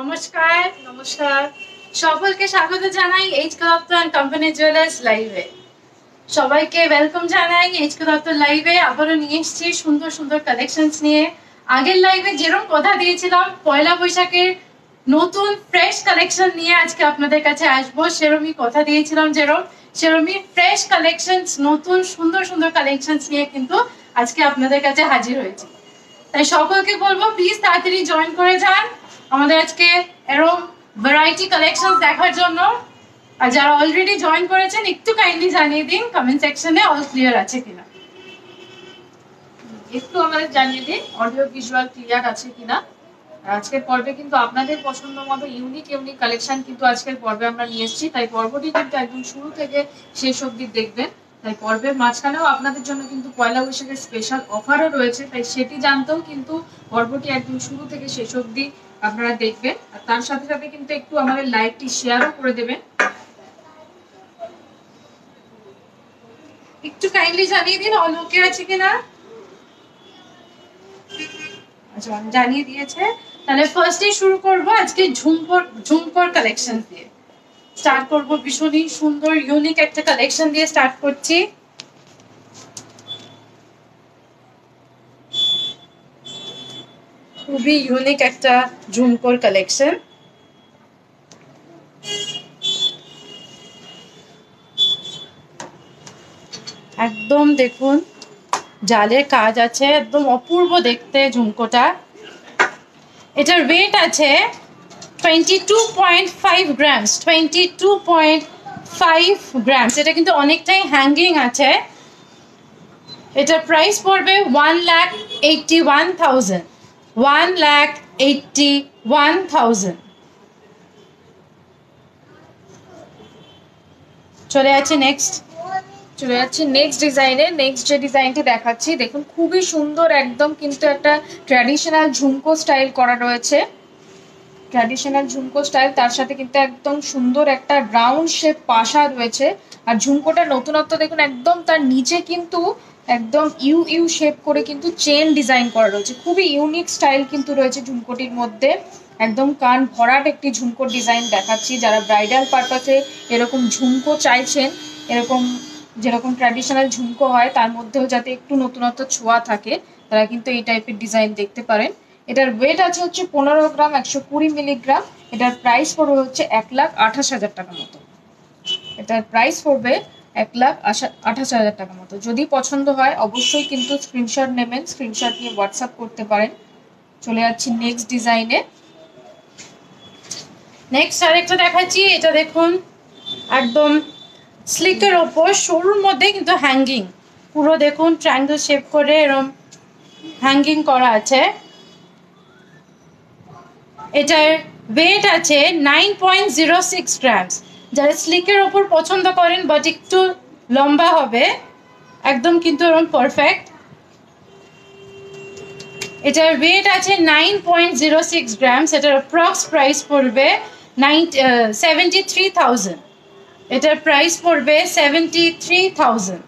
নমস্কার নমস্কার সকলকে স্বাগত জানাই HK Dutta and company jewellers লাইভে। সবাইকে ওয়েলকাম জানাই এইচকে দত্ত লাইভে। আবারও নিয়ে এসেছি সুন্দর সুন্দর কালেকশনস নিয়ে। আগের লাইভে যেরকম কথা দিয়েছিলাম পয়লা বৈশাখের নতুন ফ্রেশ কালেকশন নিয়ে আজকে আপনাদের কাছে আসবো, সেরকমই কথা দিয়েছিলাম সেরকমই ফ্রেশ কালেকশনস, নতুন সুন্দর সুন্দর কালেকশনস নিয়ে কিন্তু আজকে আপনাদের কাছে হাজির হয়েছি। তাই সকলকে বলবো প্লিজ তাড়াতাড়ি জয়েন করে যান আমাদের আজকে এরকম ভ্যারাইটি কালেকশনস দেখার জন্য। আর যারা অলরেডি জয়েন করেছেন একটু কাইন্ডলি জানিয়ে দিন কমেন্ট সেকশনে অল ক্লিয়ার আছে কিনা, একটু আমাদের জানিয়ে দিন অডিও ভিজুয়াল ক্লিয়ার আছে কিনা। আজকের পর্বে কিন্তু আপনাদের পছন্দ মতো ইউনিক কালেকশন কিন্তু আজকের পর্বে আমরা নিয়ে এসেছি, তাই পর্বটি কিন্তু একদম শুরু থেকে শেষ অবধি দেখবেন। তাই পর্বের মাঝখানেও আপনাদের জন্য কিন্তু পয়লা বৈশাখের স্পেশাল অফারও রয়েছে, তাই সেটি জানতেও কিন্তু পর্বটি একদম শুরু থেকে শেষ অবধি আপনারা দেখবেন। আর তার সাথে সাথে কিন্তু একটু আমাদের লাইভটি শেয়ারও করে দেবেন। একটু কাইন্ডলি জানিয়ে দিন অল ওকে আছে কিনা। আচ্ছা জানিয়ে দিয়েছে। তাহলে ফার্স্টে শুরু করব আজকে ঝুমকোর কালেকশন দিয়ে স্টার্ট করব। ভীষণই সুন্দর ইউনিক একটা কালেকশন দিয়ে স্টার্ট করছি। খুবই ইউনিক একটা ঝুমকোর কালেকশন। একদম দেখুন জালের কাজ আছে, একদম অপূর্ব দেখতে ঝুমকোটা। এটার ওয়েট আছে 22.5 গ্রামস, 22.5 গ্রামস। এটা কিন্তু অনেকটাই হ্যাঙ্গিং আছে। এটার প্রাইস পড়বে 1,81,000, 1,81,000। চলে যাচ্ছে নেক্সট ডিজাইনে। নেক্সট যে ডিজাইনটি দেখাচ্ছি দেখুন, খুবই সুন্দর একদম কিন্তু একটা ট্র্যাডিশনাল ঝুমকো স্টাইল করা রয়েছে। ট্র্যাডিশনাল ঝুমকো স্টাইল, তার সাথে কিন্তু একদম সুন্দর একটা রাউন্ড শেপ পাশা রয়েছে। আর ঝুমকোটা নতুনত্ব দেখুন, একদম তার নিচে কিন্তু একদম ইউ শেপ করে কিন্তু চেন ডিজাইন করা রয়েছে। খুবই ইউনিক স্টাইল কিন্তু রয়েছে ঝুমকোটির মধ্যে। একদম কান ভরাট একটি ঝুমকোর ডিজাইন দেখাচ্ছি। যারা ব্রাইডাল পারপাসে এরকম ঝুমকো চাইছেন, এরকম যেরকম ট্র্যাডিশনাল ঝুমকো হয় তার মধ্যেও যাতে একটু নতুনত্ব ছোঁয়া থাকে, তারা কিন্তু এই টাইপের ডিজাইন দেখতে পারেন। এটার ওয়েট আছে হচ্ছে 15 গ্রাম, 120 মিলিগ্রাম। এটার প্রাইস পড়বে হচ্ছে 1,28,000 টাকা মতো। এটার প্রাইস পড়বে 1,28,000 টাকা মতো। যদি পছন্দ হয় অবশ্যই কিন্তু স্ক্রিনশট নেবেন, স্ক্রিনশট নিয়ে হোয়াটসঅ্যাপ করতে পারেন। চলে যাচ্ছি নেক্সট ডিজাইনে। নেক্সট আরেকটা দেখাচ্ছি। এটা দেখুন একদম স্লিকের ওপর সরুর মধ্যে কিন্তু হ্যাঙ্গিং, পুরো দেখুন ট্রায়াঙ্গেল শেপ করে এরকম হ্যাঙ্গিং করা আছে। এটার ওয়েট আছে 9.06 গ্রামস। যারা স্লিকের ওপর পছন্দ করেন বাট একটু লম্বা হবে, একদম কিন্তু এরকম পারফেক্ট। এটার ওয়েট আছে 9.06 গ্রামস। এটার অ্যাপ্রক্স প্রাইস পড়বে 73,000। এটার প্রাইস পড়বে 73,000।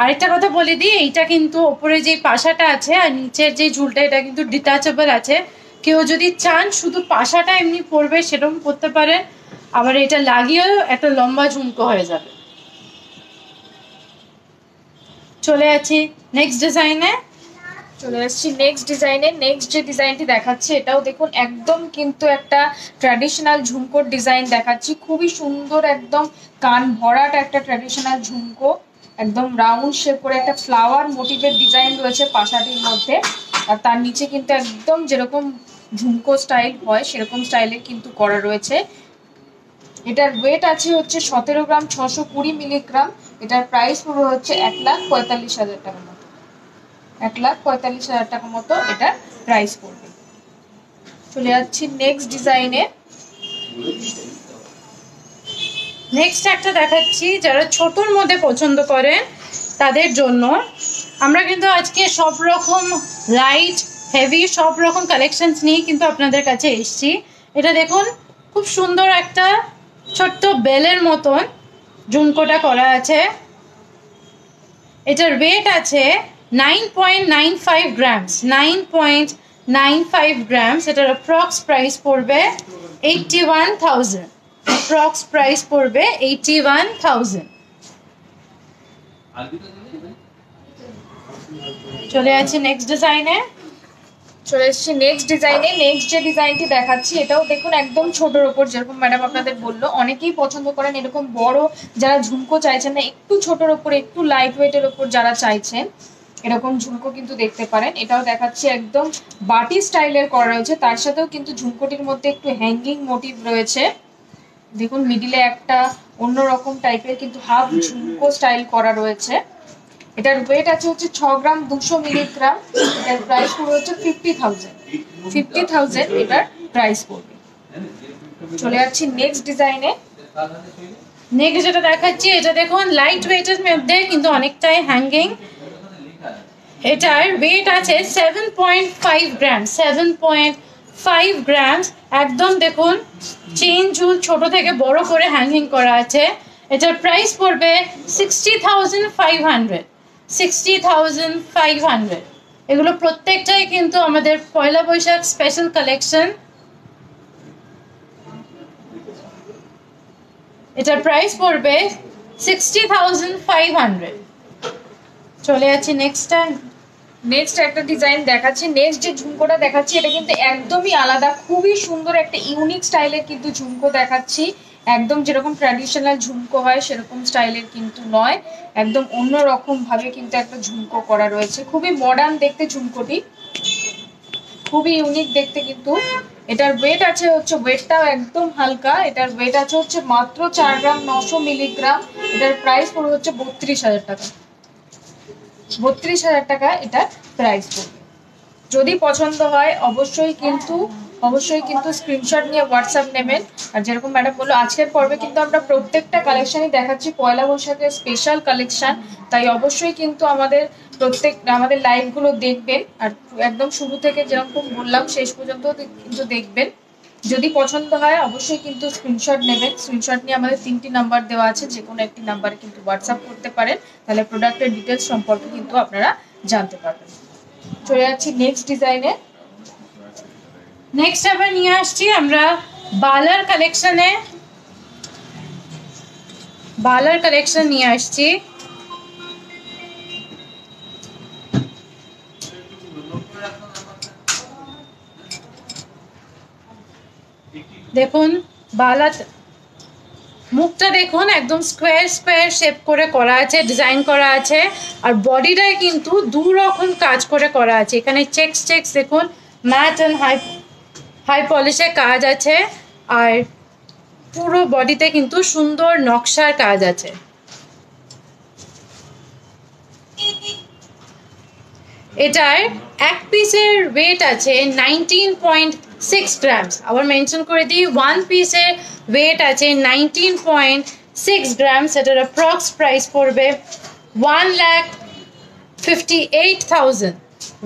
আরেকটা কথা বলে দিই, এইটা কিন্তু ওপরে যে পাশাটা আছে আর নিচের যে ঝুলটা, এটা কিন্তু ডিটাচেবল আছে। কেউ যদি চান শুধু পাশাটা এমনি পরবে সেরকম করতে পারেন, আবার এটা লাগিয়েও একটা লম্বা ঝুমকো হয়ে যাবে। চলে যাচ্ছি নেক্সট ডিজাইনে। নেক্সট যে ডিজাইনটি দেখাচ্ছি এটাও দেখুন একদম কিন্তু একটা ট্র্যাডিশনাল ঝুমকোর ডিজাইন দেখাচ্ছি। খুবই সুন্দর একদম কান ভরাট একটা ট্র্যাডিশনাল ঝুমকো, একদম রাউন্ড শেপ করে একটা ফ্লাওয়ার মোটিভের ডিজাইন রয়েছে পাশাটির মধ্যে। আর তার নিচে কিন্তু একদম যেরকম ঝুমকো স্টাইল হয় সেরকম স্টাইলের কিন্তু করা রয়েছে। এটার ওয়েট আছে হচ্ছে 17 গ্রাম, 620 মিলিগ্রাম। এটার প্রাইস পড়বে হচ্ছে 1,45,000 টাকা মতো। 1,45,000 টাকা মতো এটার প্রাইস পড়বে। চলে যাচ্ছি নেক্সট ডিজাইনে। নেক্সট একটা দেখাচ্ছি যারা ছোটর মধ্যে পছন্দ করেন তাদের জন্য। আমরা কিন্তু আজকে সব রকম লাইট হেভি সব রকম কালেকশনস নিয়ে কিন্তু আপনাদের কাছে এসেছি। এটা দেখুন খুব সুন্দর একটা ছোট্ট বেলের মতন ঝুমকোটা করা আছে। এটার ওয়েট আছে 9.95 গ্রামস, 9. 95 গ্রামস, এটার অ্যাপ্রক্স প্রাইস পড়বে 81,000। অ্যাপ্রক্স প্রাইস পড়বে 81,000। চলে যাচ্ছে নেক্সট ডিজাইনে। চলে এসেছি নেক্সট ডিজাইনে। নেক্সট যে ডিজাইনটি দেখাচ্ছি এটাও দেখুন একদম ছোটোর ওপর, যেরকম ম্যাডাম আপনাদের বললো অনেকেই পছন্দ করেন এরকম বড়, যারা ঝুমকো চাইছেন না, একটু ছোটোর ওপর একটু লাইট ওয়েটের ওপর যারা চাইছেন এরকম ঝুমকো কিন্তু দেখতে পারেন। এটাও দেখাচ্ছি একদম বাটি স্টাইলের করা রয়েছে, তার সাথেও কিন্তু ঝুমকোটির মধ্যে একটু হ্যাঙ্গিং মোটিভ রয়েছে। দেখুন মিডিলে একটা অন্যরকম টাইপের কিন্তু হাফ ঝুমকো স্টাইল করা রয়েছে। এটার ওয়েট আছে হচ্ছে 6 গ্রাম 200 মিলিগ্রাম। এটার প্রাইস পড়বে হচ্ছে 50,000। 50,000 এটার প্রাইস পড়বে। চলে যাচ্ছি নেক্সট ডিজাইনে। নেক্সট যেটা দেখাচ্ছি এটা দেখুন লাইট ওয়েটের মধ্যে কিন্তু অনেকটাই হ্যাঙ্গিং। এটার ওয়েট আছে 7.5 গ্রাম। 7.5 গ্রাম। একদম দেখুন চেইন ঝুল ছোট থেকে বড় করে হ্যাঙ্গিং করা আছে। এটার প্রাইস পড়বে 60,500। 60,500। এগুলো প্রত্যেকটাই কিন্তু আমাদের পয়লা বৈশাখ স্পেশাল কালেকশন। এটার প্রাইস পড়বে 60,500। চলে যাচ্ছি নেক্সট একটা ডিজাইন দেখাচ্ছি। নেক্সট যে ঝুমকোটা দেখাচ্ছি এটা কিন্তু একদমই আলাদা, খুবই সুন্দর একটা ইউনিক স্টাইলের কিন্তু ঝুমকো দেখাচ্ছি। একদম যেরকম ট্র্যাডিশনাল ঝুমকো হয় সেরকম স্টাইলের কিন্তু নয়, একদম অন্যরকম ভাবে কিন্তু একটা ঝুমকো করা রয়েছে। খুবই মডার্ন দেখতে ঝুমকোটি, খুবই ইউনিক দেখতে কিন্তু। এটার ওয়েট আছে হচ্ছে, ওয়েটটাও একদম হালকা। এটার ওয়েট আছে হচ্ছে মাত্র 4 গ্রাম 900 মিলিগ্রাম। এটার প্রাইস পড়বে হচ্ছে 32,000 টাকা। 32,000 টাকা এটার প্রাইস পড়বে। যদি পছন্দ হয় অবশ্যই কিন্তু স্ক্রিনশট নিয়ে হোয়াটসঅ্যাপ নেবেন। আর যেরকম ম্যাডাম বললো আজকের পর্বে কিন্তু আমরা প্রত্যেকটা কালেকশনই দেখাচ্ছি পয়লা বৈশাখের স্পেশাল কালেকশন, তাই অবশ্যই কিন্তু আমাদের লাইভগুলো দেখবেন। আর একদম শুরু থেকে যেরকম বললাম শেষ পর্যন্ত কিন্তু দেখবেন। যদি পছন্দ হয় অবশ্যই কিন্তু স্ক্রিনশট নেবেন। স্ক্রিনশট নিয়ে আমাদের 3টি নাম্বার দেওয়া আছে, যে কোনো একটি নাম্বারে কিন্তু হোয়াটসঅ্যাপ করতে পারেন, তাহলে প্রোডাক্টের ডিটেলস সম্পর্কে কিন্তু আপনারা জানতে পারবেন। চলে যাচ্ছি নেক্সট ডিজাইনে। নেক্সট আবার নিয়ে আসছি আমরা বালার কালেকশন নিয়ে আসছি। দেখুন বালা মুখটা দেখুন একদম স্কোয়ার শেপ করে করা আছে, ডিজাইন করা আছে। আর বডিটায় কিন্তু দু রকম কাজ করে করা আছে। এখানে চেক্স দেখুন ম্যাট অ্যান্ড হাই পলিশের কাজ আছে, আর পুরো বডিতে কিন্তু সুন্দর নকশার কাজ আছে। এটার এক পিসের ওয়েট আছে 19.6 গ্রামস। আবার মেনশন করে দিই, 1 পিসের ওয়েট আছে 19.6 গ্রামস। এটার অ্যাপ্রক্স প্রাইস পড়বে 1,58,000।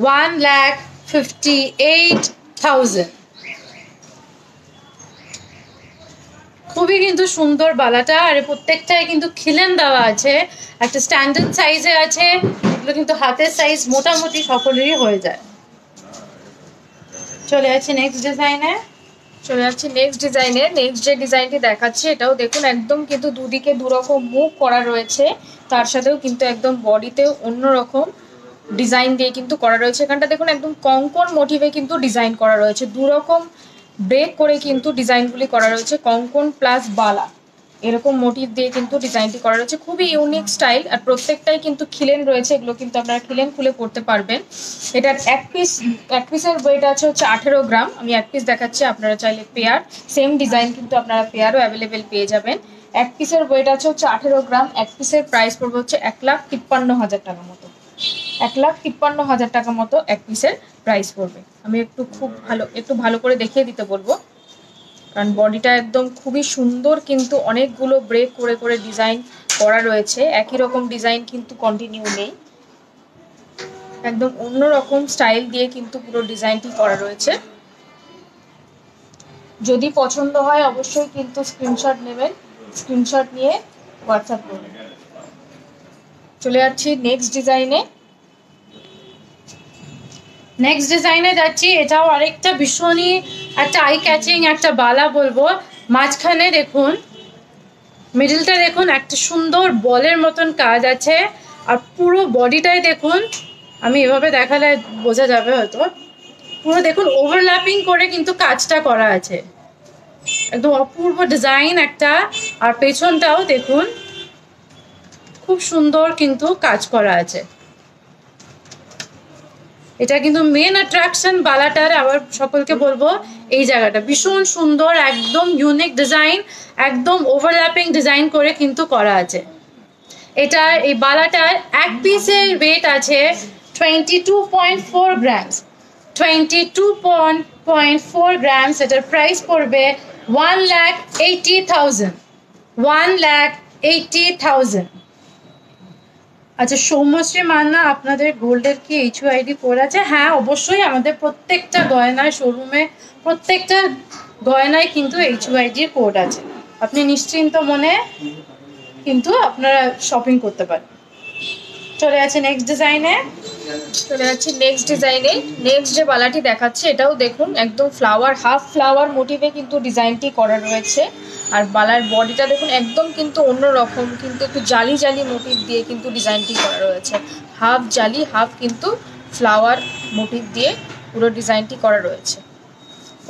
1,58,000। খুবই কিন্তু সুন্দর বালাটা, আর প্রত্যেকটাই কিন্তু খিলেন দেওয়া আছে, একটা স্ট্যান্ডার্ড সাইজে আছে। এগুলো কিন্তু হাতের সাইজ মোটামুটি সকলেরই হয়ে যায়। চলে যাচ্ছি নেক্সট ডিজাইনে। নেক্সট যে ডিজাইনটি দেখাচ্ছি এটাও দেখুন একদম কিন্তু দুদিকে দুরকম মুখ করা রয়েছে, তার সাথেও কিন্তু একদম বডিতেও অন্যরকম ডিজাইন দিয়ে কিন্তু করা রয়েছে। এখানটা দেখুন একদম কঙ্কন মোটিভে কিন্তু ডিজাইন করা রয়েছে, দুরকম ব্রেক করে কিন্তু ডিজাইনগুলি করা রয়েছে, কঙ্কন প্লাস বালা এরকম মোটিভ দিয়ে কিন্তু ডিজাইনটি করা রয়েছে। খুবই ইউনিক স্টাইল, আর প্রত্যেকটাই কিন্তু খিলেন রয়েছে, এগুলো কিন্তু আপনারা খিলেন খুলে পড়তে পারবেন। এটার এক পিসের ওয়েট আছে হচ্ছে 18 গ্রাম। আমি এক পিস দেখাচ্ছি, আপনারা চাইলে পেয়ার সেম ডিজাইন কিন্তু আপনারা পেয়ারও অ্যাভেলেবেল পেয়ে যাবেন। এক পিসের ওয়েট আছে হচ্ছে 18 গ্রাম। এক পিসের প্রাইস পড়বে হচ্ছে 1,53,000 টাকা মতো। 1,53,000 টাকা মতো এক পিসের প্রাইস পড়বে। আমি একটু ভালো করে দেখিয়ে দিতে বলবো, কারণ বডিটা একদম খুবই সুন্দর, কিন্তু অনেকগুলো ব্রেক করে করে ডিজাইন করা রয়েছে। একই রকম ডিজাইন কিন্তু কন্টিনিউ নেই, একদম অন্যরকম স্টাইল দিয়ে কিন্তু পুরো ডিজাইনটি করা রয়েছে। যদি পছন্দ হয় অবশ্যই কিন্তু স্ক্রিনশট নেবেন, স্ক্রিনশট নিয়ে হোয়াটসঅ্যাপ করবেন। চলে যাচ্ছি নেক্সট ডিজাইনে। নেক্সট ডিজাইনে যাচ্ছি, এটাও আরেকটা ভীষণই একটা আই ক্যাচিং একটা বালা বলবো। মাঝখানে দেখুন, মিডলটা দেখুন একটা সুন্দর বলের মতন কাজ আছে, আর পুরো বডিটাই দেখুন, আমি এভাবে দেখালে বোঝা যাবে হয়তো, পুরো দেখুন ওভারল্যাপিং করে কিন্তু কাজটা করা আছে, একদম অপূর্ব ডিজাইন একটা। আর পেছনটাও দেখুন খুব সুন্দর কিন্তু কাজ করা আছে। এটা কিন্তু মেন অ্যাট্রাকশন বালাটার, আবার সকলকে বলবো এই জায়গাটা ভীষণ সুন্দর, একদম ইউনিক ডিজাইন, একদম ওভারল্যাপিং ডিজাইন করে কিন্তু করা আছে। এটার এই বালাটার এক পিসের ওয়েট আছে 22.4 গ্রামস, 22.4 গ্রামস। এটার প্রাইস পড়বে 1,80,000, 1,80,000। আচ্ছা সৌম্যশ্রী মান্না, আপনাদের গোল্ডের কি HUID কোড আছে? হ্যাঁ অবশ্যই, আমাদের প্রত্যেকটা গয়নায় শোরুমে প্রত্যেকটা গয়নায় কিন্তু HUID কোড আছে, আপনি নিশ্চিন্ত মনে কিন্তু আপনারা শপিং করতে পারেন। চলে আছে নেক্সট ডিজাইনে, নেক্সট যে বালাটি দেখাচ্ছে এটাও দেখুন একদম ফ্লাওয়ার, হাফ ফ্লাওয়ার মোটিভে কিন্তু ডিজাইনটি করা রয়েছে। আর বালার বডিটা দেখুন একদম কিন্তু অন্যরকম, কিন্তু একটু জালি জালি মোটিভ দিয়ে কিন্তু ডিজাইনটি করা রয়েছে, হাফ জালি হাফ কিন্তু ফ্লাওয়ার মোটিভ দিয়ে পুরো ডিজাইনটি করা রয়েছে।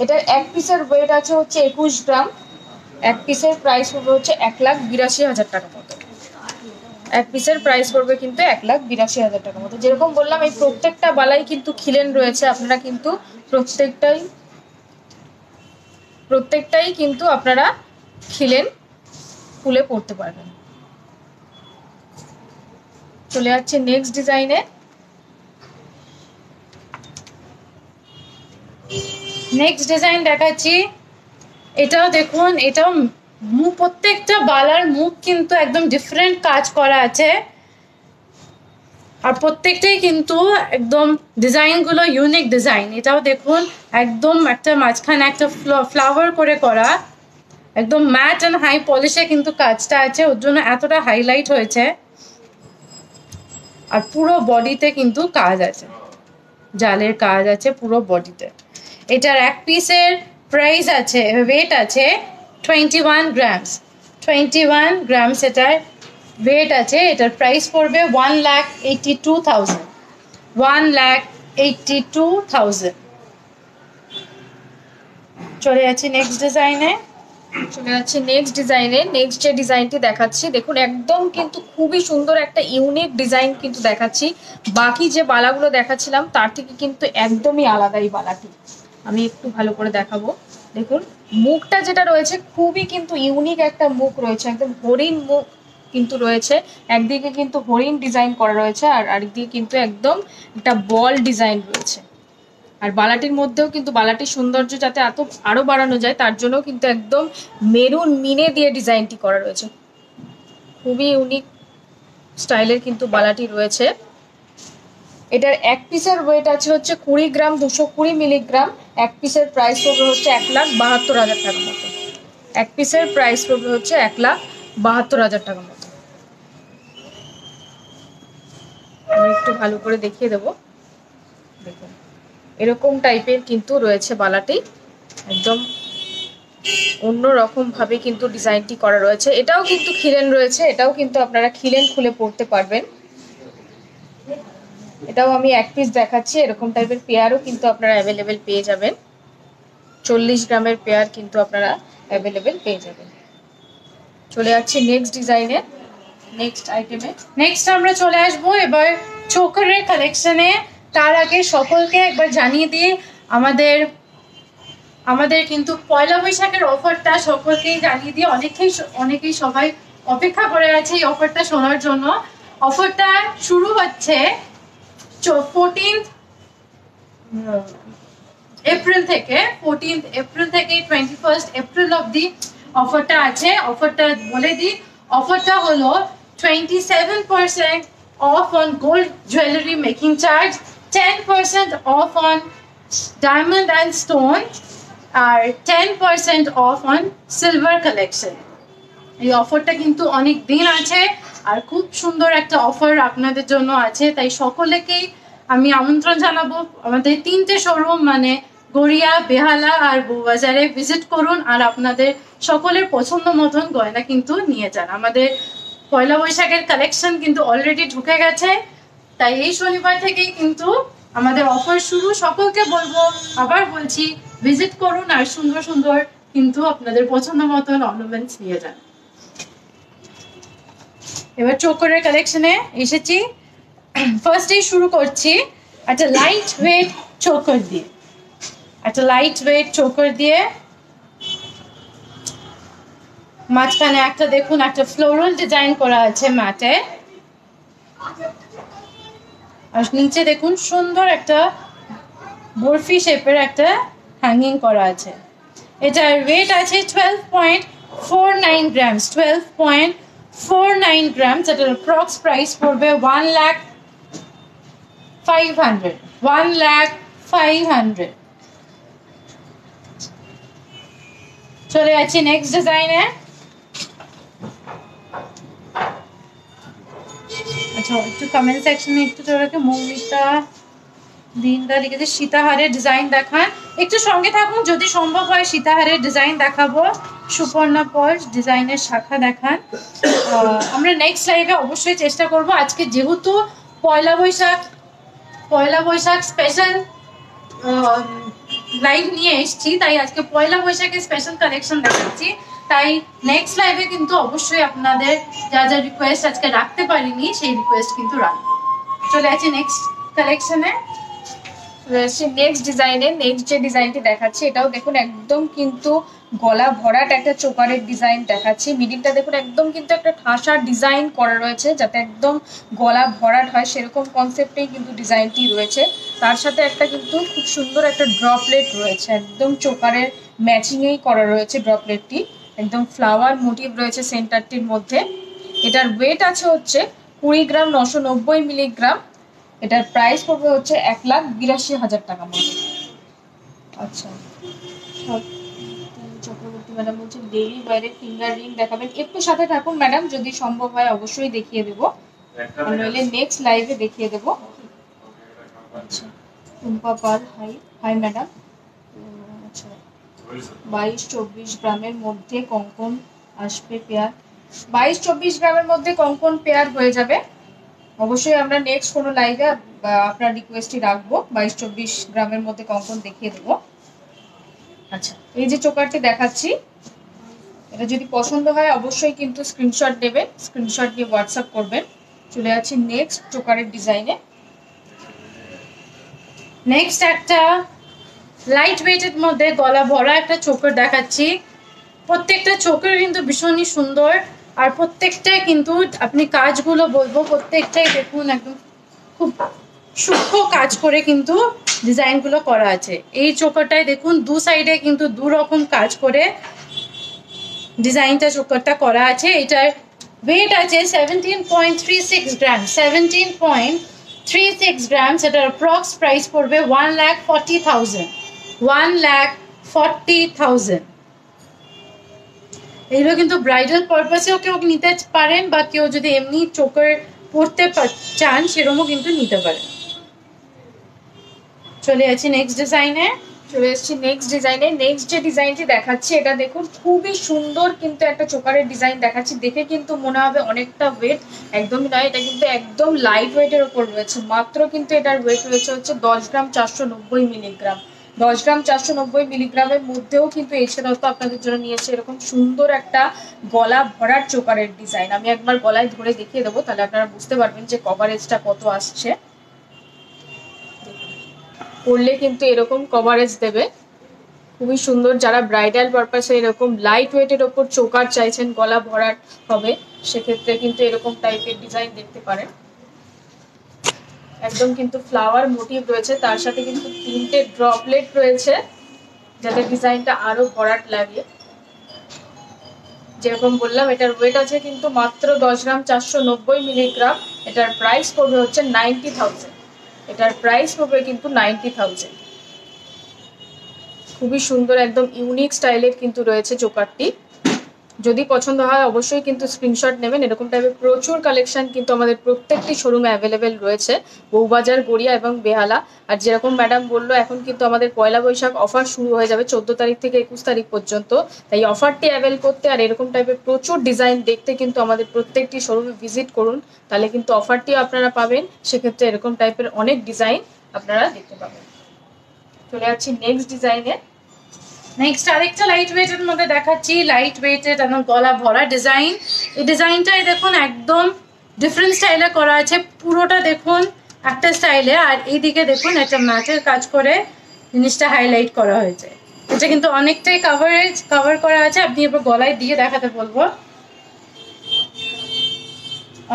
এটার এক পিসের ওয়েট আছে হচ্ছে 21 গ্রাম, এক পিসের প্রাইস পড়বে হচ্ছে 1,82,000 টাকা মতো, এক পিসের প্রাইস পড়বে কিন্তু 1,82,000 টাকা মতো। যেরকম বললাম এই প্রত্যেকটা বালাই কিন্তু খিলেন রয়েছে, আপনারা কিন্তু প্রত্যেকটাই কিন্তু আপনারা খিলেন খুলে পড়তে পারবেন। চলে যাচ্ছে নেক্সট ডিজাইনে, নেক্সট ডিজাইন দেখাচ্ছি। এটাও দেখুন, এটাও মুখ, প্রত্যেকটা বালার মুখ কিন্তু একদম ডিফারেন্ট কাজ করা আছে, আর প্রত্যেকটাই কিন্তু একদম ডিজাইনগুলো ইউনিক ডিজাইন। এটাও দেখুন একদম একটা মাঝখানে একটা ফ্লাওয়ার করে করা, একদম ম্যাট অ্যান্ড হাই পলিশে কিন্তু কাজটা আছে, ওর জন্য এতটা হাইলাইট হয়েছে। আর পুরো বডিতে কিন্তু কাজ আছে, জালের কাজ আছে পুরো বডিতে। এটার এক পিসের প্রাইস আছে, ওয়েট আছে 21 গ্রামস, 21 গ্রামস এটার ওয়েট আছে। এটার প্রাইস পড়বে 1,82,000, 1,82,000। চলে যাচ্ছি নেক্সট ডিজাইনে, নেক্সট যে ডিজাইনটি দেখাচ্ছি দেখুন একদম কিন্তু খুবই সুন্দর একটা ইউনিক ডিজাইন কিন্তু দেখাচ্ছি। বাকি যে বালাগুলো দেখাচ্ছিলাম তার থেকে কিন্তু একদমই আলাদা এই বালাটি, আমি একটু ভালো করে দেখাবো। দেখুন মুখটা যেটা রয়েছে খুবই কিন্তু ইউনিক একটা মুখ রয়েছে, একদম হরিণ মুখ কিন্তু রয়েছে, একদিকে কিন্তু হরিণ ডিজাইন করা রয়েছে আর আরেকদিকে কিন্তু একদম একটা বল ডিজাইন রয়েছে। আর বালাটির মধ্যেও কিন্তু বালাটির সৌন্দর্য যাতে আরো বাড়ানো যায় তার জন্য কিন্তু একদম মেরুন মিনে দিয়ে ডিজাইনটি করা রয়েছে, খুবই ইউনিক স্টাইলের কিন্তু বালাটি রয়েছে। এটার এক পিসের ওয়েট আছে হচ্ছে 20 গ্রাম, 220 মিলিগ্রাম। এক পিসের প্রাইস পড়বে হচ্ছে 1,72,000 টাকা মতো, এক পিসের প্রাইস পড়বে হচ্ছে 1,72,000 টাকা মতো। আমি একটু ভালো করে দেখিয়ে দেবো, দেখুন এরকম টাইপের কিন্তু রয়েছে বালাটি, একদম অন্যরকম ভাবে কিন্তু ডিজাইনটি করা রয়েছে। এটাও কিন্তু খিলেন রয়েছে, এটাও কিন্তু আপনারা খিলেন খুলে পড়তে পারবেন। এটাও আমি এক পিস দেখাচ্ছি, এরকম টাইপের পেয়ারও কিন্তু আপনারা অ্যাভেলেবেল পেয়ে যাবেন, 40 গ্রামের পেয়ার কিন্তু আপনারা অ্যাভেলেবেল পেয়ে যাবেন। চলে যাচ্ছি নেক্সট ডিজাইনে, নেক্সট আইটেমে। নেক্সট আমরা চলে আসবো এবার চোকারের কালেকশনে। তার আগে সকলকে একবার জানিয়ে দিই, আমাদের কিন্তু পয়লা বৈশাখের অফারটা সকলকেই জানিয়ে দিই, অনেকেই সবাই অপেক্ষা করে আছে এই অফারটা শোনার জন্য। অফারটা শুরু হচ্ছে 14th এপ্রিল থেকে, 14th এপ্রিল থেকে 21st এপ্রিল অবধি অফারটা আছে। অফারটা বলে দিই, অফারটা হলো 27% off on gold jewelry making charge, 10% off on diamond and stone, R 10% off on silver collection। এই অফারটা কিন্তু অনেক দিন আছে আর খুব সুন্দর একটা অফার আপনাদের জন্য আছে, তাই সকলেকেই আমি আমন্ত্রণ জানাবো আমাদের 3টে শোরুম মানে গড়িয়া, বেহালা আর বউবাজারে ভিজিট করুন আর আপনাদের সকলের পছন্দ মতন গয়না কিন্তু নিয়ে যান। আমাদের পয়লা বৈশাখের কালেকশন কিন্তু অলরেডি ঢুকে গেছে, তাই এই শনিবার থেকেই কিন্তু আমাদের অফার শুরু। সকলকে বলবো, আবার বলছি, ভিজিট করুন আর সুন্দর সুন্দর কিন্তু আপনাদের পছন্দ মতন অর্নামেন্টস নিয়ে যান। এবার চোকরের কালেকশনে এসেছি। ফার্স্টেই শুরু করছি একটা লাইট ওয়েট চোকার দিয়ে। একটা লাইট ওয়েট চোকার দিয়ে মাঝখানে একটা দেখুন একটা ফ্লোরাল ডিজাইন করা আছে ম্যাটে, আর নিচে দেখুন সুন্দর একটা বরফি শেপের একটা হ্যাঙ্গিং করা আছে। এটার ওয়েট আছে 12.49 গ্রামস। 12.49 গ্রামস। এটার অ্যাপ্রক্স প্রাইস পড়বে 1,500,000। 1,500,000। চলে যাচ্ছি নেক্সট ডিজাইনে। আচ্ছা, একটু কমেন্ট সেকশনে একটু তোরাকে মৌমিতা দিনদা লিখেছে সীতাহারের ডিজাইন দেখান। একটু সঙ্গে থাকুন, যদি সম্ভব হয় সীতাহারের ডিজাইন দেখাবো। সুপর্ণা পর্স ডিজাইনের শাখা দেখান। আমরা নেক্সট লাইভে অবশ্যই চেষ্টা করব। আজকে যেহেতু পয়লা বৈশাখ স্পেশাল লাইভ নিয়ে এসেছি, তাই আজকে পয়লা বৈশাখের স্পেশাল কালেকশন দেখাচ্ছি। তাই নেক্সট লাইভে কিন্তু অবশ্যই আপনাদের যা যা রিকোয়েস্ট আজকে রাখতে পারিনি সেই রিকোয়েস্ট কিন্তু রাখবো। চলে আছে নেক্সট কালেকশনে। নেক্সট ডিজাইনে নেক্সট যে ডিজাইনটি দেখাচ্ছি এটাও দেখুন একদম কিন্তু গলা ভরাট একটা চোকারের ডিজাইন দেখাচ্ছি। মিডিলটা দেখুন একদম কিন্তু একটা ঠাসার ডিজাইন করা রয়েছে, যাতে একদম গলা ভরাট হয় সেরকম কনসেপ্টেই কিন্তু ডিজাইনটি রয়েছে। তার সাথে একটা কিন্তু খুব সুন্দর একটা ড্রপলেট রয়েছে, একদম চোকারের ম্যাচিংয়েই করা রয়েছে ড্রপলেটটি। একদম ফ্লাওয়ার মোটিভ রয়েছে সেন্টারটির মধ্যে। এটার ওয়েট আছে হচ্ছে 20 গ্রাম 990 মিলিগ্রাম। এটার প্রাইস পড়বে হচ্ছে 1,82,000 টাকা মতো। আচ্ছা, চক্রবর্তী ম্যাডাম বলছে ডেইলি ওয়্যারের ফিঙ্গার রিং দেখাবেন। একটু সাথে থাকুন ম্যাডাম, যদি সম্ভব হয় অবশ্যই দেখিয়ে দেবো, নইলে নেক্সট লাইভে দেখিয়ে দেবো। আচ্ছা, টুম্পা পাল হাই হাই ম্যাডাম। আচ্ছা, 22-24 গ্রামের মধ্যে কঙ্কন আসবে পেয়ার। 22-24 গ্রামের মধ্যে কঙ্কন পেয়ার হয়ে যাবে। অবশ্যই আমরা নেক্সট কোনো লাইভে আপনার রিকোয়েস্টই রাখবো, 22-24 গ্রামের মধ্যে কঙ্কন দেখিয়ে দেবো। আচ্ছা, এই যে চোকারটি দেখাচ্ছি, এটা যদি পছন্দ হয় অবশ্যই কিন্তু স্ক্রিনশট নেবেন, স্ক্রিনশট দিয়ে হোয়াটসঅ্যাপ করবেন। চলে যাচ্ছি নেক্সট চোকারের ডিজাইনে। নেক্সট একটা লাইট ওয়েটের মধ্যে গলা ভরা একটা চোকার দেখাচ্ছি। প্রত্যেকটা চোকার কিন্তু ভীষণই সুন্দর, আর প্রত্যেকটাই কিন্তু আপনি কাজগুলো বলবো প্রত্যেকটাই দেখুন একদম খুব সূক্ষ্ম কাজ করে কিন্তু ডিজাইনগুলো করা আছে। এই চোকারটায় দেখুন দু সাইডে কিন্তু দু রকম কাজ করে ডিজাইনটা চোকারটা করা আছে। এটার ওয়েট আছে 17.36 গ্রাম। 17.36 গ্রামস। এটার অ্যাপ্রক্স প্রাইস পড়বে 1,40,000। 1,40,000। এইগুলো কিন্তু ব্রাইডাল পারপাসেও কেউ নিতে পারেন, বা কেউ যদি এমনি চোকার পরতে চান সেরকমও কিন্তু নিতে পারেন। চলে যাচ্ছি নেক্সট ডিজাইনে। চলে এসেছি নেক্সট ডিজাইনে। নেক্সট যে ডিজাইনটি দেখাচ্ছি এটা দেখুন খুবই সুন্দর কিন্তু একটা চোকারের ডিজাইন দেখাচ্ছি। দেখে কিন্তু মনে হবে অনেকটা ওয়েট, একদমই নয়। এটা কিন্তু একদম লাইট ওয়েটের ওপর রয়েছে। মাত্র কিন্তু এটার ওয়েট রয়েছে হচ্ছে 10 গ্রাম 490 মিলিগ্রাম। 10 গ্রাম 490 মিলিগ্রামের মধ্যেও কিন্তু এইচকে দত্ত আপনাদের জন্য নিয়েছে এরকম সুন্দর একটা গলা ভরার চোকারের ডিজাইন। আমি একবার গলায় ধরে দেখিয়ে দেবো, তাহলে আপনারা বুঝতে পারবেন যে কভারেজটা কত আসছে। পরলে কিন্তু এরকম কভারেজ দেবে, খুবই সুন্দর। যারা ব্রাইডাল পারপাসে এরকম লাইট ওয়েটের ওপর চোকার চাইছেন, গলা ভরাট হবে, সেক্ষেত্রে কিন্তু এরকম টাইপের ডিজাইন দেখতে পারেন। একদম কিন্তু ফ্লাওয়ার মোটিভ রয়েছে, তার সাথে কিন্তু 3টে ড্রপলেট রয়েছে, যাতে ডিজাইনটা আরো ভরাট লাগে। যেরকম বললাম এটার ওয়েট আছে কিন্তু মাত্র 10 গ্রাম 490 মিলিগ্রাম। এটার প্রাইস পড়বে হচ্ছে 90,000। এটার প্রাইস পড়বে কিন্তু 90,000। খুবই সুন্দর একদম ইউনিক স্টাইলের কিন্তু রয়েছে চোকারটি। যদি পছন্দ হয় অবশ্যই কিন্তু স্ক্রিনশট নেবেন। এরকম টাইপের প্রচুর কালেকশন কিন্তু আমাদের প্রত্যেকটি শোরুমে অ্যাভেলেবেল রয়েছে, বউবাজার, গড়িয়া এবং বেহালা। আর যেরকম ম্যাডাম বললো, এখন কিন্তু আমাদের পয়লা বৈশাখ অফার শুরু হয়ে যাবে 14 তারিখ থেকে 21 তারিখ পর্যন্ত। তাই অফারটি অ্যাভেল করতে আর এরকম টাইপের প্রচুর ডিজাইন দেখতে কিন্তু আমাদের প্রত্যেকটি শোরুমে ভিজিট করুন, তাহলে কিন্তু অফারটিও আপনারা পাবেন। সেক্ষেত্রে এরকম টাইপের অনেক ডিজাইন আপনারা দেখতে পাবেন। চলে যাচ্ছি নেক্সট ডিজাইনে। নেক্সট আরেকটা লাইট ওয়েটের মধ্যে দেখাচ্ছি, লাইট ওয়েটেড এবং গলা ভরা ডিজাইন। এই ডিজাইনটাই দেখুন একদম ডিফারেন্ট স্টাইলে করা আছে, পুরোটা দেখুন একটা স্টাইলে, আর এইদিকে দেখুন একটা ম্যাটের কাজ করে জিনিসটা হাইলাইট করা হয়েছে। এটা কিন্তু অনেকটাই কভার করা আছে, আপনি এবার গলায় দিয়ে দেখাতে বলবো।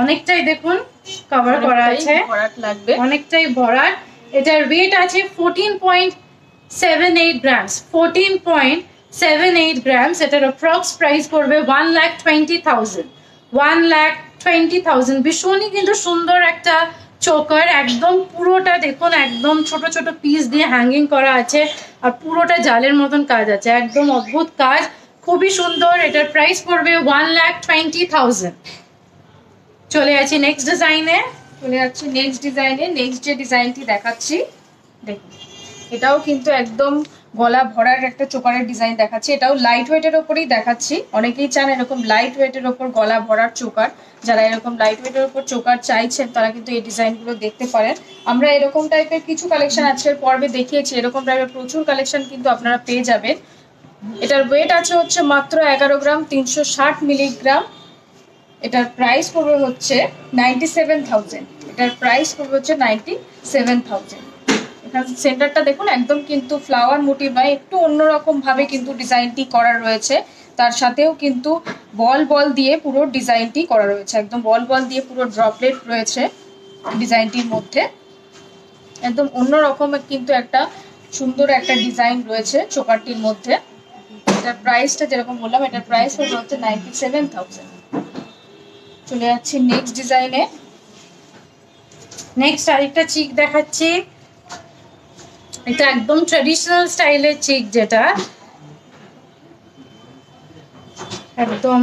অনেকটাই দেখুন কভার করা আছে, অনেকটাই ভরাট। এটার ওয়েট আছে 14.78 গ্রামস, 14.78 গ্রামস। এটার অ্যাপ্রক্স প্রাইস পড়বে 1,20,000, 1,20,000। ভীষণই কিন্তু সুন্দর একটা চোকার, একদম পুরোটা দেখুন একদম ছোট ছোট পিস দিয়ে হ্যাঙ্গিং করা আছে, আর পুরোটা জালের মতন কাজ আছে, একদম অদ্ভুত কাজ, খুবই সুন্দর। এটার প্রাইস পড়বে 1,20,000। চলে যাচ্ছি নেক্সট ডিজাইনে। নেক্সট যে ডিজাইনটি দেখাচ্ছি দেখুন, এটাও কিন্তু একদম গলা ভরার একটা চোকারের ডিজাইন দেখাচ্ছি। এটাও লাইট ওয়েটের ওপরেই দেখাচ্ছি। অনেকেই চান এরকম লাইট ওয়েটের ওপর গলা ভরার চোকার। যারা এরকম লাইট ওয়েটের ওপর চোকার চাইছেন তারা কিন্তু এই ডিজাইনগুলো দেখতে পারেন। আমরা এরকম টাইপের কিছু কালেকশন আজকের পর্বে দেখিয়েছি, এরকম টাইপের প্রচুর কালেকশন কিন্তু আপনারা পেয়ে যাবেন। এটার ওয়েট আছে হচ্ছে মাত্র 11 গ্রাম 360 মিলিগ্রাম। এটার প্রাইস পড়বে হচ্ছে 97,000। এটার প্রাইস পড়বে হচ্ছে 97,000। এখানে সেন্টারটা দেখুন একদম কিন্তু ফ্লাওয়ার মোটিভ বা একটু অন্যরকম ভাবে কিন্তু ডিজাইনটি করা রয়েছে। তার সাথেও কিন্তু বল দিয়ে পুরো ডিজাইনটি করা রয়েছে, একদম বল দিয়ে পুরো ড্রপলেট রয়েছে ডিজাইনটির মধ্যে। একদম অন্যরকম কিন্তু একটা সুন্দর একটা ডিজাইন রয়েছে চোকারটির মধ্যে। এটার প্রাইসটা যেরকম বললাম, এটার প্রাইস হচ্ছে 97,000। চলে যাচ্ছি নেক্সট ডিজাইনে। নেক্সট আরেকটা চিক দেখাচ্ছি। এটা একদম ট্রেডিশনাল স্টাইলের চিক, যেটা একদম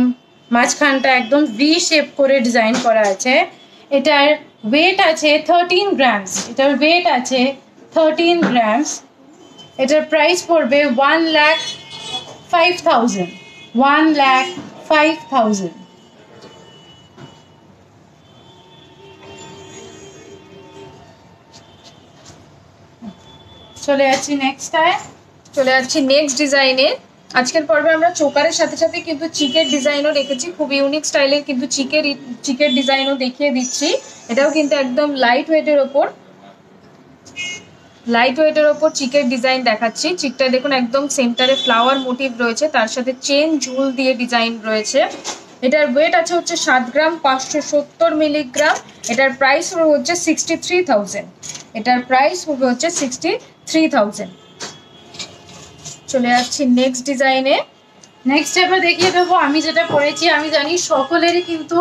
মাঝখানটা একদম ভি শেপ করে ডিজাইন করা আছে। এটার ওয়েট আছে 13 গ্রামস। এটার ওয়েট আছে 13 গ্রামস। এটার প্রাইস পড়বে 1,05,000, 1,05,000। চলে যাচ্ছি নেক্সট ডিজাইনে। আজকের পর্বে আমরা চোকারের সাথে সাথে কিন্তু চিকের ডিজাইনও রেখেছি, খুব ইউনিক স্টাইলের কিন্তু চিকের ডিজাইনও দেখিয়ে দিচ্ছি। এটাও কিন্তু একদম লাইট ওয়েটের ওপর চিকের ডিজাইন দেখাচ্ছি। চিকটা দেখুন একদম সেন্টারে ফ্লাওয়ার মোটিভ রয়েছে, তার সাথে চেন ঝুল দিয়ে ডিজাইন রয়েছে। এটার ওয়েট আছে হচ্ছে 7 গ্রাম 570 মিলিগ্রাম। এটার প্রাইস হচ্ছে 63,000। এটার প্রাইস হচ্ছে 63,000। চলে যাচ্ছি নেক্সট ডিজাইনে। নেক্সট এবার দেখিয়ে দেবো আমি যেটা পরেছি। আমি জানি সকলেরই কিন্তু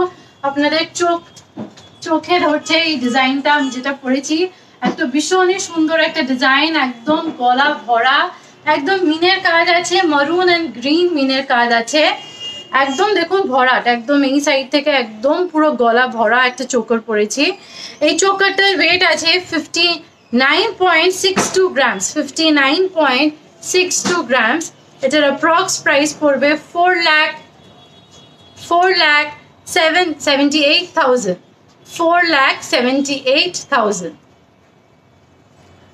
আপনাদের চোখে ধরছে এই ডিজাইনটা। আমি যেটা পরেছি একটা ভীষণই সুন্দর একটা ডিজাইন, একদম গলা ভরা, একদম মিনের কাজ আছে, মারুন অ্যান্ড গ্রিন মিনের কাজ আছে, একদম দেখুন ভরাট, একদম এই সাইড থেকে একদম পুরো গলা ভরা একটা চোকার পরেছি। এই চোকারটার ওয়েট আছে 59.62 গ্রামস, 59.62 গ্রামস। এটার অ্যাপ্রক্স প্রাইস পড়বে 4,78,000, 4,78,000।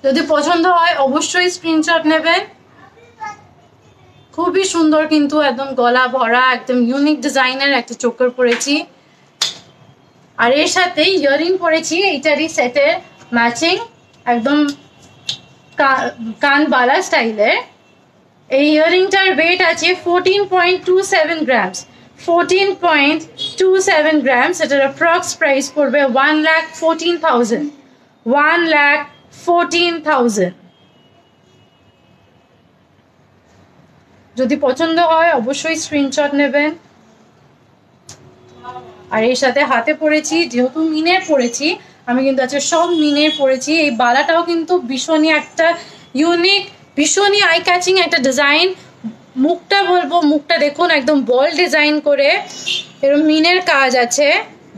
যদি পছন্দ হয় অবশ্যই স্ক্রিনশট নেবেন। খুবই সুন্দর কিন্তু একদম গলা ভরা, একদম ইউনিক ডিজাইনের একটা চোকার পরেছি, আর এর সাথে ইয়ারিং পরেছি এইটারই সেটের ম্যাচিং, একদম কানবালা স্টাইলের। এই ইয়ারিংটার ওয়েট আছে 14.27 গ্রামস, 14.27 গ্রামস। এটার অ্যাপ্রক্স প্রাইস পড়বে 1,14,000, 1,14,000। যদি পছন্দ হয় অবশ্যই স্ক্রিনশট নেবেন। আর এর সাথে হাতে পরেছি, যেহেতু মিনের পরেছি আমি কিন্তু আজকে সব মিনের পরেছি। এই বালাটাও কিন্তু ভীষণই একটা ইউনিক, ভীষণই আই ক্যাচিং একটা ডিজাইন। মুখটা বলবো, মুখটা দেখুন একদম বল ডিজাইন করে এরকম মিনের কাজ আছে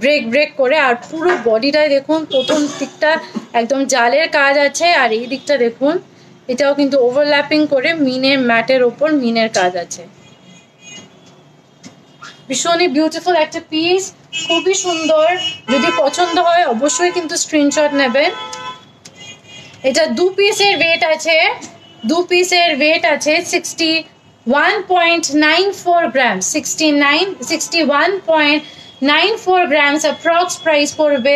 ব্রেক ব্রেক করে, আর পুরো বডিটায় দেখুন প্রথম দিকটা একদম জালের কাজ আছে, আর এই দিকটা দেখুন এটাও কিন্তু ওভারল্যাপিং করে মিনের ম্যাটের ওপর মিনের কাজ আছে। ভীষণই বিউটিফুল একটা পিস, খুবই সুন্দর। যদি পছন্দ হয় অবশ্যই কিন্তু স্ক্রিনশট নেবেন। এটা দু পিসের ওয়েট আছে 61.94 গ্রাম, 61.94 গ্রামস। অ্যাপ্রক্স প্রাইস পড়বে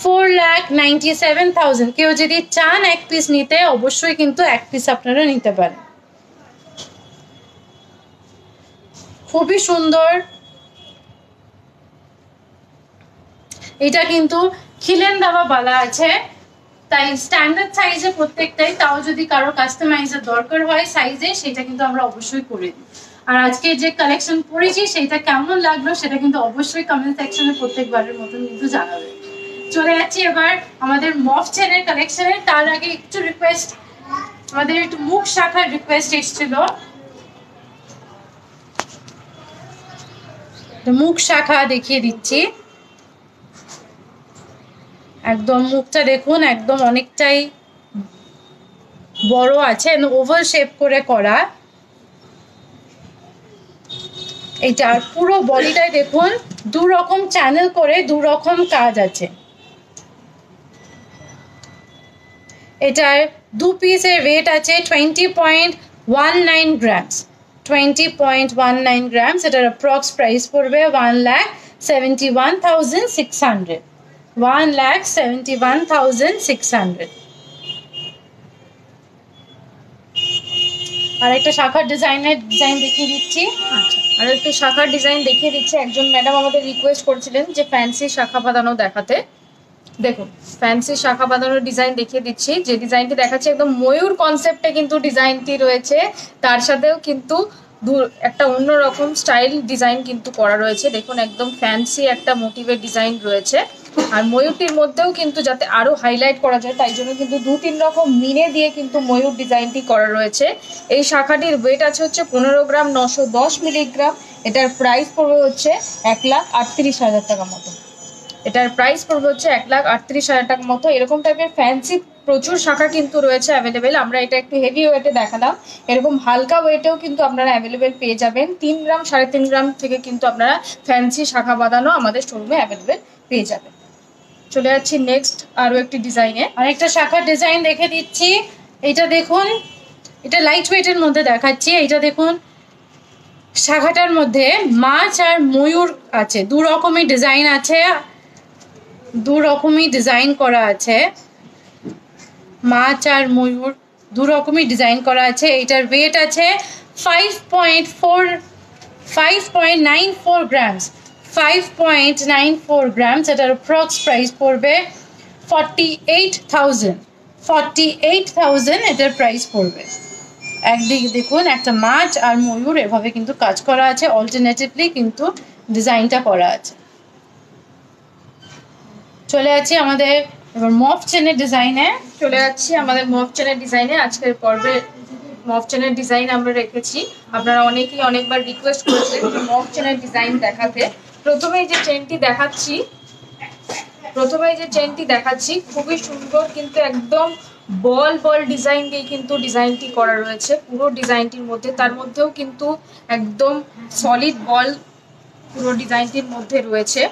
4,97,000। কেউ যদি চান এক পিস নিতে অবশ্যই কিন্তু এক পিস আপনারা নিতে পারেন। খুবই সুন্দর। এটা কিন্তু খিলেন দেওয়া বলা আছে, তাই স্ট্যান্ডার্ড সাইজে প্রত্যেকটাই। তাও যদি কারো কাস্টমাইজের দরকার হয় সাইজে, সেটা কিন্তু আমরা অবশ্যই করে দিই। আর আজকে যে কালেকশন পড়েছি সেটা কেমন লাগলো সেটা কিন্তু অবশ্যই কমেন্ট সেকশনে প্রত্যেকবারের মতন কিন্তু জানাবে। চলে যাচ্ছি এবার আমাদের মফ চেনের কালেকশনে। তার আগে একটু রিকোয়েস্ট, আমাদের একটু মুখ শাখার রিকোয়েস্ট এসেছিল। মুখ শাখা দেখিয়ে দিচ্ছি। একদম মুখটা দেখুন একদম অনেকটাই বড় আছে, ওভাল শেপ করে করা। এটার পুরো বডিটায় দেখুন দু রকম চ্যানেল করে দু রকম কাজ আছে। এটার দু পিসের ওয়েট আছে 20.19 গ্রামস, 20.19 গ্রামস। এটার অ্যাপ্রক্স প্রাইস পড়বে 1,71,600, 1,71,600। আর একটা শাখার ডিজাইন দেখিয়ে দিচ্ছি। আচ্ছা, আর একটা শাখার ডিজাইন দেখিয়ে দিচ্ছি। একজন ম্যাডাম আমাদের রিকোয়েস্ট করছিলেন যে ফ্যান্সি শাখা বাঁধানো দেখাতে। দেখুন ফ্যান্সি শাখা বাঁধানোর ডিজাইন দেখিয়ে দিচ্ছি। যে ডিজাইনটি দেখাচ্ছে একদম ময়ূর কনসেপ্টে কিন্তু ডিজাইনটি রয়েছে, তার সাথেও কিন্তু একটা অন্যরকম স্টাইল ডিজাইন কিন্তু করা রয়েছে। দেখুন একদম ফ্যান্সি একটা মোটিভের ডিজাইন রয়েছে, আর ময়ূরটির মধ্যেও কিন্তু যাতে আরো হাইলাইট করা যায় তাই জন্য কিন্তু 2-3 রকম মিনে দিয়ে কিন্তু ময়ূর ডিজাইনটি করা রয়েছে। এই শাখাটির ওয়েট আছে হচ্ছে 15 গ্রাম 910 মিলিগ্রাম। এটার প্রাইস পড়বে হচ্ছে 1,38,000 টাকা মতো। এটার প্রাইস পড়বে হচ্ছে 1,38,000 টাকা মতো। এরকম টাইপের ফ্যান্সি প্রচুর শাখা কিন্তু রয়েছে অ্যাভেলেবেল। আমরা এটা একটু হেভি ওয়েটে দেখালাম, এরকম হালকা ওয়েটেও কিন্তু আপনারা অ্যাভেলেবেল পেয়ে যাবেন। 3 গ্রাম 3.5 গ্রাম থেকে কিন্তু আপনারা ফ্যান্সি শাখা বাঁধানো আমাদের শোরুমে অ্যাভেলেবেল পেয়ে যাবেন। চলে যাচ্ছি নেক্সট আরও একটি ডিজাইনে। আরেকটা শাখার ডিজাইন দেখে দিচ্ছি। এটা দেখুন, এটা লাইট ওয়েটের মধ্যে দেখাচ্ছি। এটা দেখুন শাখাটার মধ্যে মাছ আর ময়ূর আছে, দু রকমই ডিজাইন আছে, দু রকমই ডিজাইন করা আছে। মাছ আর ময়ূর দু রকমই ডিজাইন করা আছে। এটার ওয়েট আছে 5.94 গ্রামস, 5.94 গ্রামস। এটার অ্যাপ্রক্স প্রাইস পড়বে 48,000, এটার প্রাইস পড়বে। একদিকে দেখুন একটা মাছ আর ময়ূর এভাবে কিন্তু কাজ করা আছে, অল্টারনেটিভলি কিন্তু ডিজাইনটা করা আছে। চলে যাচ্ছি আমাদের এবার মফ চেনের ডিজাইনে। আজকের পর্বে মফ চেনের ডিজাইন আমরা রেখেছি। আপনারা অনেকেই অনেকবার রিকোয়েস্ট করেছিলেন যে মফ চেনের ডিজাইন দেখাতে। প্রথমেই যে চেনটি দেখাচ্ছি খুবই সুন্দর, কিন্তু একদম বল ডিজাইন দিয়ে কিন্তু ডিজাইনটি করা রয়েছে পুরো ডিজাইনটির মধ্যে। তার মধ্যেও কিন্তু একদম সলিড বল পুরো ডিজাইনটির মধ্যে রয়েছে।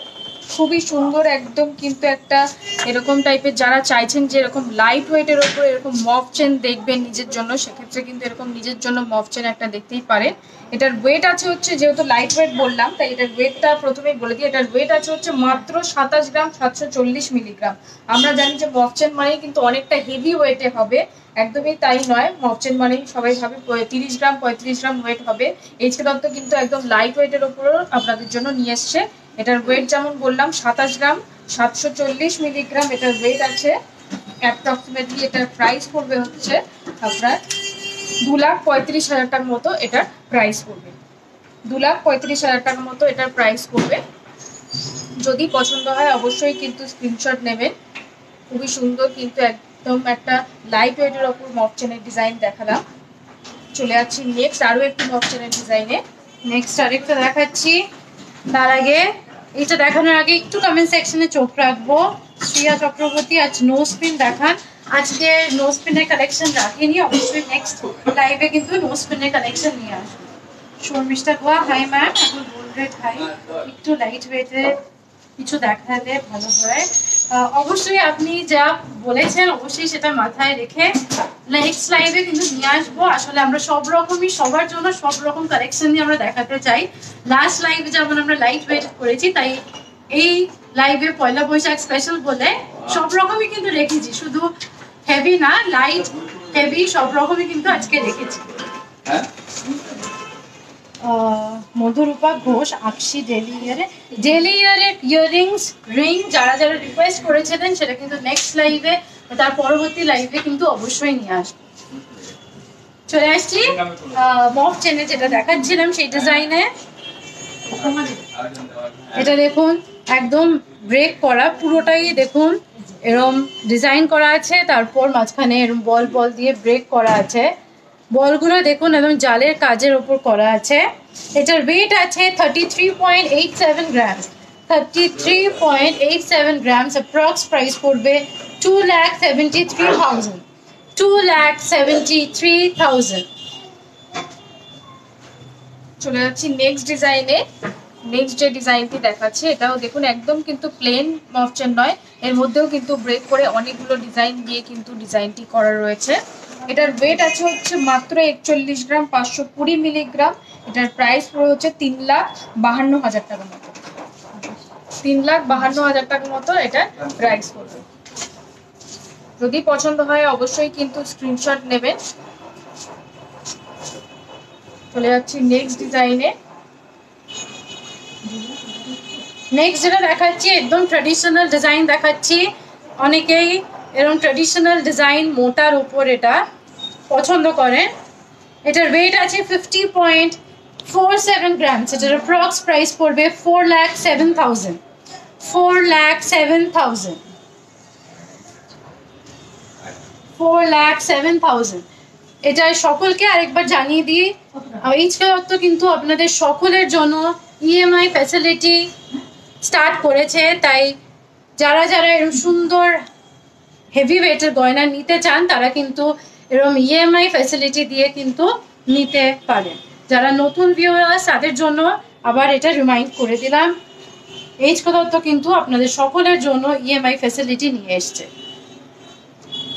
খুবই সুন্দর একদম, কিন্তু একটা এরকম টাইপের যারা চাইছেন যে এরকম লাইট ওয়েটের ওপর এরকম মফ চেন দেখবেন নিজের জন্য, সেক্ষেত্রে কিন্তু এরকম নিজের জন্য মফ চেন একটা দেখতেই পারেন। এটার ওয়েট আছে হচ্ছে, যেহেতু লাইট ওয়েট বললাম তাই এটার ওয়েটটা প্রথমেই বলে দিই। এটার ওয়েট আছে হচ্ছে মাত্র 27 গ্রাম 740 মিলিগ্রাম। আমরা জানি যে মফ চেন মানেই কিন্তু অনেকটা হেভি ওয়েটে হবে, একদমই তাই নয়। মফ চেন মানেই সবাই ভাবে 30 গ্রাম 35 গ্রাম ওয়েট হবে। এইচকে দত্ত কিন্তু একদম লাইট ওয়েটের ওপরও আপনাদের জন্য নিয়ে এসছে। এটার ওয়েট যেমন বললাম 27 গ্রাম 740 মিলিগ্রাম এটার ওয়েট আছে। অ্যাপ্রক্সিমেটলি এটার প্রাইস পড়বে হচ্ছে আপনার 2,35,000 টাকার মতো এটার প্রাইস পড়বে। 2,35,000 টাকার মতো এটার প্রাইস পড়বে। যদি পছন্দ হয় অবশ্যই কিন্তু স্ক্রিনশট নেবেন। খুবই সুন্দর, কিন্তু একদম একটা লাইট ওয়েটের ওপর মফ চেনের ডিজাইন দেখালাম। চলে যাচ্ছি নেক্সট আরো একটি মফ চেনের ডিজাইনে। নেক্সট আরেকটা দেখাচ্ছি। তার আগে এটা দেখানোর আগে একটু কমেন্ট সেকশনে চোখ রাখবো। শ্রিয়া চক্রবর্তী আজ নো স্পিন দেখান। আজকে নো স্পিনের কালেকশন রাখিনি, অবশ্যই নেক্সট লাইভে কিন্তু নো স্পিনের কালেকশন নিয়ে আসবো। Sharmistha Goa, hi ma'am. এখন গোল্ড রেট হাই, একটু লাইট ওয়েটে কিছু দেখালে ভালো হয়। অবশ্যই আপনি যা বলেছেন অবশ্যই সেটা মাথায় রেখে নেক্সট লাইভে কিন্তু নিয়ে আসবো। আসলে আমরা সব রকমই সবার জন্য সব রকম কালেকশন নিয়ে আমরা দেখাতে চাই। লাস্ট লাইভে যেমন আমরা লাইট ওয়েট করেছি, তাই এই লাইভে পয়লা বৈশাখ স্পেশাল বলে সব রকমই কিন্তু রেখেছি, শুধু হেভি না, লাইট হেভি সব রকমই কিন্তু আজকে রেখেছি। মধুরূপা ঘোষ, আকশি ডেলি ইয়ারের ইয়াররিংস রিং যারা যারা রিকোয়েস্ট করেছিলেন সেটা কিন্তু নেক্সট লাইভে, তার পরবর্তী লাইভে কিন্তু অবশ্যই নিয়ে আসবো। চলে আসছি মফ চেনে যেটা দেখাচ্ছিলাম সেই ডিজাইনে। এটা দেখুন একদম ব্রেক করা, পুরোটাই দেখুন এরম ডিজাইন করা আছে, তারপর মাঝখানে এরম বল বল দিয়ে ব্রেক করা আছে। বলগুলো দেখুন একদম জালের কাজের ওপর করা আছে। এটার ওয়েট আছে 33.87 গ্রামস। 33.87 গ্রামস। অ্যাপ্রক্স প্রাইস পড়বে 2,73,000। 2,73,000। চলে যাচ্ছি নেক্সট ডিজাইনে। নেক্সট যে ডিজাইনটি দেখাচ্ছে এটাও দেখুন একদম কিন্তু প্লেন মফ চেন নয়, এর মধ্যেও কিন্তু ব্রেক করে অনেকগুলো ডিজাইন দিয়ে কিন্তু ডিজাইনটি করা রয়েছে। এটার ওয়েট আছে হচ্ছে মাত্র 41 গ্রাম, 520 মিলিগ্রাম। এটার প্রাইস পড়ে হচ্ছে 3,52,000 টাকার মতো। 3,52,000 টাকার মতো এটার প্রাইস পড়বে। যদি পছন্দ হয় অবশ্যই কিন্তু স্ক্রিনশট নেবেন। চলে যাচ্ছি নেক্সট ডিজাইনে। নেক্সট যেটা দেখাচ্ছি একদম ট্র্যাডিশনাল ডিজাইন দেখাচ্ছি। অনেকেই এরকম ট্র্যাডিশনাল ডিজাইন মোটার উপর এটা পছন্দ করেন। এটার ওয়েট আছে 50.47 গ্রামস। এটার অ্যাপ্রক্স প্রাইস পড়বে 4,07,000। 4,07,000। 4,07,000। এটা সকলকে আরেকবার জানিয়ে দিই, এইচকে দত্ত কিন্তু আপনাদের সকলের জন্য ইএমআই ফ্যাসিলিটি স্টার্ট করেছে। তাই যারা যারা এরকম সুন্দর হেভি ওয়েটের গয়না নিতে চান তারা কিন্তু এরকম ইএমআই ফ্যাসিলিটি দিয়ে কিন্তু নিতে পারেন। যারা নতুন ভিউয়ার্স তাদের জন্য আবার এটা রিমাইন্ড করে দিলাম, এইচকে দত্ত কিন্তু আপনাদের সকলের জন্য ইএমআই ফ্যাসিলিটি নিয়ে এসছে।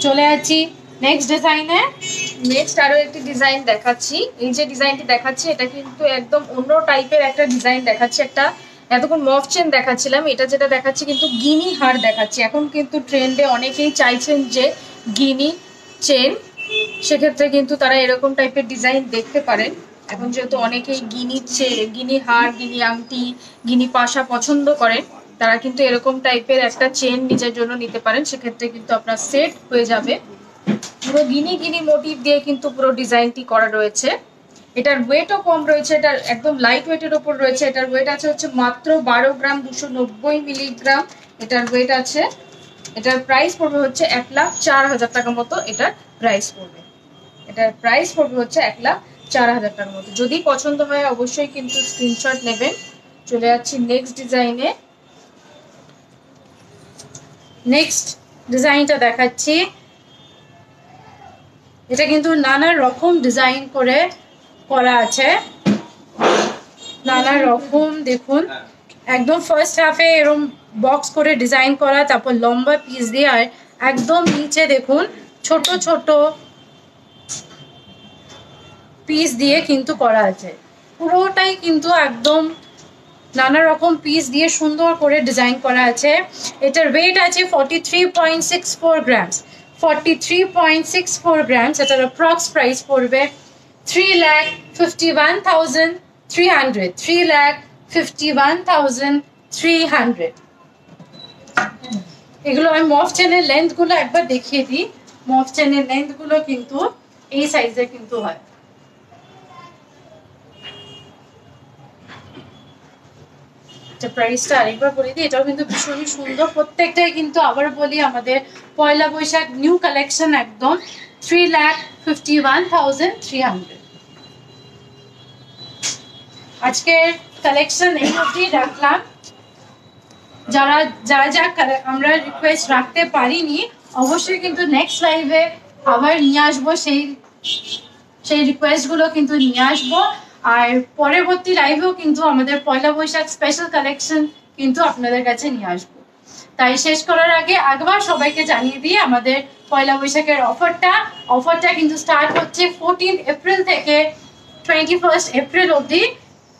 চলে যাচ্ছি নেক্সট ডিজাইনে। নেক্সট আরো একটি ডিজাইন দেখাচ্ছি। এই যে ডিজাইনটি দেখাচ্ছি এটা কিন্তু একদম অন্য টাইপের একটা ডিজাইন দেখাচ্ছি। একটা এতক্ষণ মফ চেন দেখাচ্ছিলাম, এটা যেটা দেখাচ্ছি কিন্তু গিনি হার দেখাচ্ছি। এখন কিন্তু ট্রেন্ডে অনেকেই চাইছেন যে গিনি চেন, সেক্ষেত্রে কিন্তু তারা এরকম টাইপের ডিজাইন দেখতে পারেন। এখন যেহেতু অনেকেই গিনি হার, গিনি আংটি, গিনি পাশা পছন্দ করেন, তারা কিন্তু এরকম টাইপের একটা চেন নিজের জন্য নিতে পারেন। সেক্ষেত্রে কিন্তু আপনার সেট হয়ে যাবে। পুরো গিনি গিনি মোটিভ দিয়ে কিন্তু পুরো ডিজাইনটি করা রয়েছে। এটার ওয়েটও কম রয়েছে, এটার একদম লাইট ওয়েটের ওপর রয়েছে। এটার ওয়েট আছে হচ্ছে মাত্র 12 গ্রাম 290 মিলিগ্রাম এটার ওয়েট আছে। এটার প্রাইস পড়বে হচ্ছে 1,04,000 টাকার মতো। এটার প্রাইস পড়বে হচ্ছে 1,04,000 টাকার মতো। যদি পছন্দ হয় অবশ্যই কিন্তু স্ক্রিনশট নেবেন। চলে যাচ্ছি নেক্সট ডিজাইনে। নেক্সট ডিজাইনটা দেখাচ্ছি। এটা কিন্তু নানা রকম ডিজাইন করে করা আছে, নানা রকম। দেখুন একদম ফার্স্ট হাফে এরকম বক্স করে ডিজাইন করা, তারপর লম্বা পিস দিয়ে, আর একদম নিচে দেখুন ছোট ছোট পিস দিয়ে কিন্তু করা আছে। পুরোটাই কিন্তু একদম নানা রকম পিস দিয়ে সুন্দর করে ডিজাইন করা আছে। এটার ওয়েট আছে 43.64 গ্রামস। 43.64 গ্রামস। এটার অ্যাপ্রক্স প্রাইস পড়বে 3,51,300। 3,51,300। এগুলো আমি মফ চেনের লেন্থ গুলো একবার দেখিয়ে দিই। মফ চেনের লেন্থ গুলো কিন্তু এই সাইজের কিন্তু হয়। প্রাইসটা আরেকবার বলে দিই, এটাও কিন্তু ভীষণই সুন্দর। প্রত্যেকটাই কিন্তু আবার বলি আমাদের পয়লা বৈশাখ নিউ কালেকশন একদম। 3,51,300। আজকের কালেকশন এই অবধি রাখলাম। যারা যা যা আমরা রিকোয়েস্ট রাখতে পারিনি অবশ্যই কিন্তু নেক্সট লাইভে আবার নিয়ে আসবো, সেই রিকোয়েস্ট গুলো কিন্তু নিয়ে আসবো। আর পরবর্তী লাইভেও কিন্তু আমাদের পয়লা বৈশাখ স্পেশাল কালেকশন কিন্তু আপনাদের কাছে নিয়ে আসবো। তাই শেষ করার আগে একবার সবাইকে জানিয়ে দিই আমাদের পয়লা বৈশাখের অফারটা কিন্তু স্টার্ট হচ্ছে 14 এপ্রিল থেকে 21 এপ্রিল অবধি।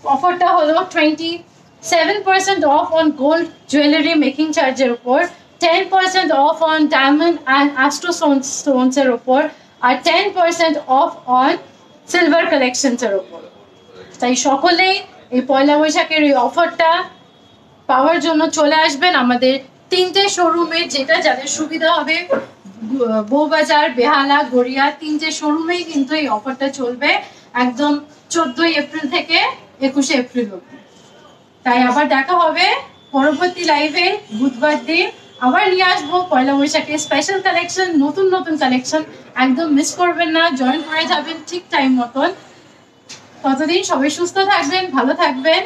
অফারটা হলো 27% of on gold jewellery making চার্জের উপর, 10% of on diamond and astro Stones এর উপর, আর 10% অফ অন সিলভার কালেকশনস এর উপর। তাই সকলেই এই পয়লা বৈশাখের এই অফারটা পাওয়ার জন্য চলে আসবেন আমাদের 3টে শোরুমে, যেটা যাদের সুবিধা হবে বউবাজার, বেহালা, গড়িয়া 3টে শোরুমেই কিন্তু এই অফারটা চলবে একদম 14 এপ্রিল থেকে 21 এপ্রিল অবধি। তাই আবার দেখা হবে পরবর্তী লাইভে বুধবার দিন। আবার নিয়ে আসবো পয়লা বৈশাখের স্পেশাল কালেকশন, নতুন নতুন কালেকশন। একদম মিস করবেন না, জয়েন করে যাবেন ঠিক টাইম মতন। ততদিন সবাই সুস্থ থাকবেন, ভালো থাকবেন।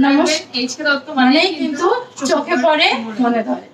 নমস্কার। এইচকে দত্ত মানেই কিন্তু চোখে পড়ে, মনে ধরে।